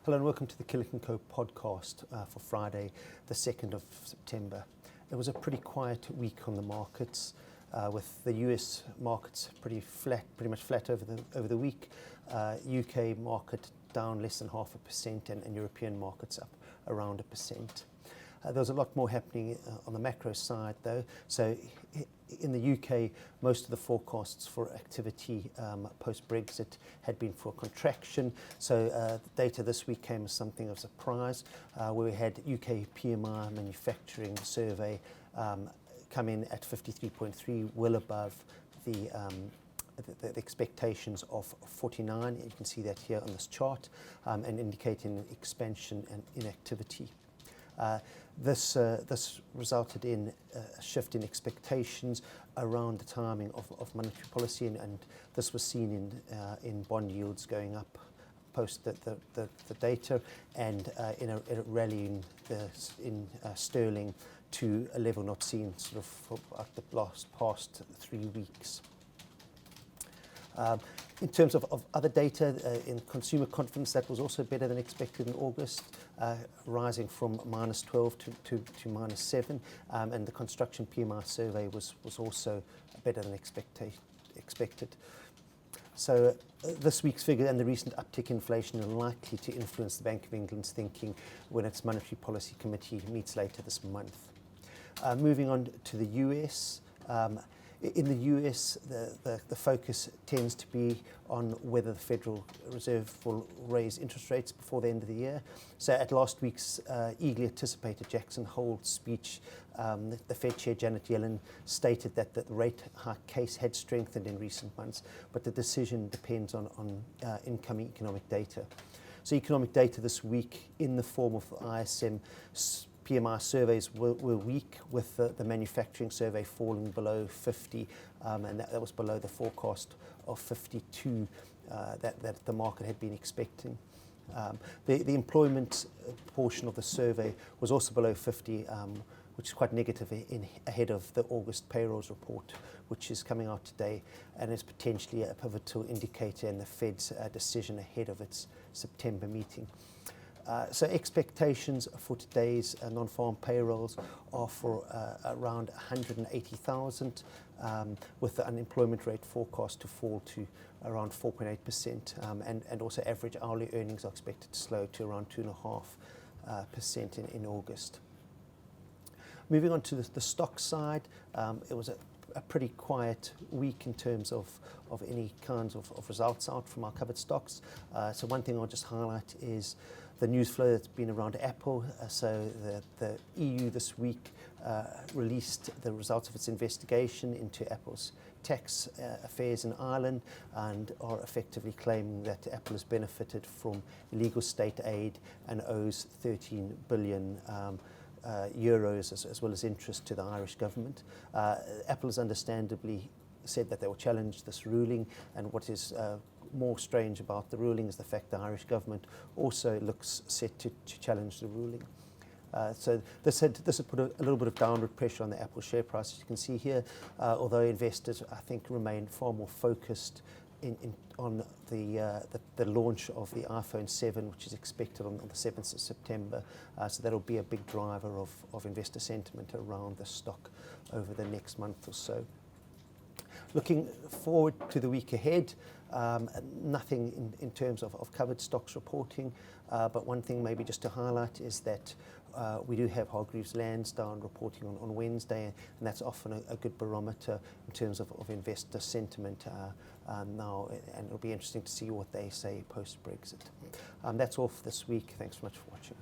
Hello and welcome to the Killik & Co podcast for Friday, the 2nd of September. It was a pretty quiet week on the markets, with the US markets pretty much flat over the week. UK market down less than 0.5% and European markets up around 1%. There was a lot more happening on the macro side though. So in the UK, most of the forecasts for activity post-Brexit had been for contraction. So the data this week came as something of a surprise, where we had UK PMI manufacturing survey come in at 53.3, well above the expectations of 49. You can see that here on this chart, and indicating expansion and inactivity. This resulted in a shift in expectations around the timing of monetary policy, and this was seen in bond yields going up post the data, and in a rally in sterling to a level not seen sort of for the past 3 weeks. In terms of other data, in consumer confidence, that was also better than expected in August, rising from -12 to -7, and the construction PMI survey was also better than expected. So this week's figure and the recent uptick in inflation are likely to influence the Bank of England's thinking when its Monetary Policy Committee meets later this month. Moving on to the US. In the US, the focus tends to be on whether the Federal Reserve will raise interest rates before the end of the year. So at last week's eagerly anticipated Jackson Hole speech, the Fed Chair Janet Yellen stated that the rate hike case had strengthened in recent months, but the decision depends on incoming economic data. So economic data this week in the form of ISM PMI surveys were weak, with the manufacturing survey falling below 50, and that was below the forecast of 52 that the market had been expecting. The employment portion of the survey was also below 50, which is quite negative ahead of the August payrolls report, which is coming out today, and is potentially a pivotal indicator in the Fed's decision ahead of its September meeting. So expectations for today's non-farm payrolls are for around 180,000, with the unemployment rate forecast to fall to around 4.8%, and also average hourly earnings are expected to slow to around 2.5% in August. Moving on to the stock side, it was a pretty quiet week in terms of any kinds of results out from our covered stocks. So one thing I'll just highlight is the news flow that's been around Apple. So the EU this week released the results of its investigation into Apple's tax affairs in Ireland, and are effectively claiming that Apple has benefited from illegal state aid and owes 13 billion euros as well as interest to the Irish government. Apple has understandably said that they will challenge this ruling, and what is more strange about the ruling is the fact the Irish government also looks set to challenge the ruling. So this had put a little bit of downward pressure on the Apple share price, as you can see here, although investors, I think, remain far more focused on the launch of the iPhone 7, which is expected on the 7th of September. So that'll be a big driver of investor sentiment around the stock over the next month or so. Looking forward to the week ahead, nothing in terms of covered stocks reporting, but one thing maybe just to highlight is that we do have Hargreaves Lansdown reporting on Wednesday, and that's often a good barometer in terms of investor sentiment now, and it'll be interesting to see what they say post-Brexit. That's all for this week. Thanks so much for watching.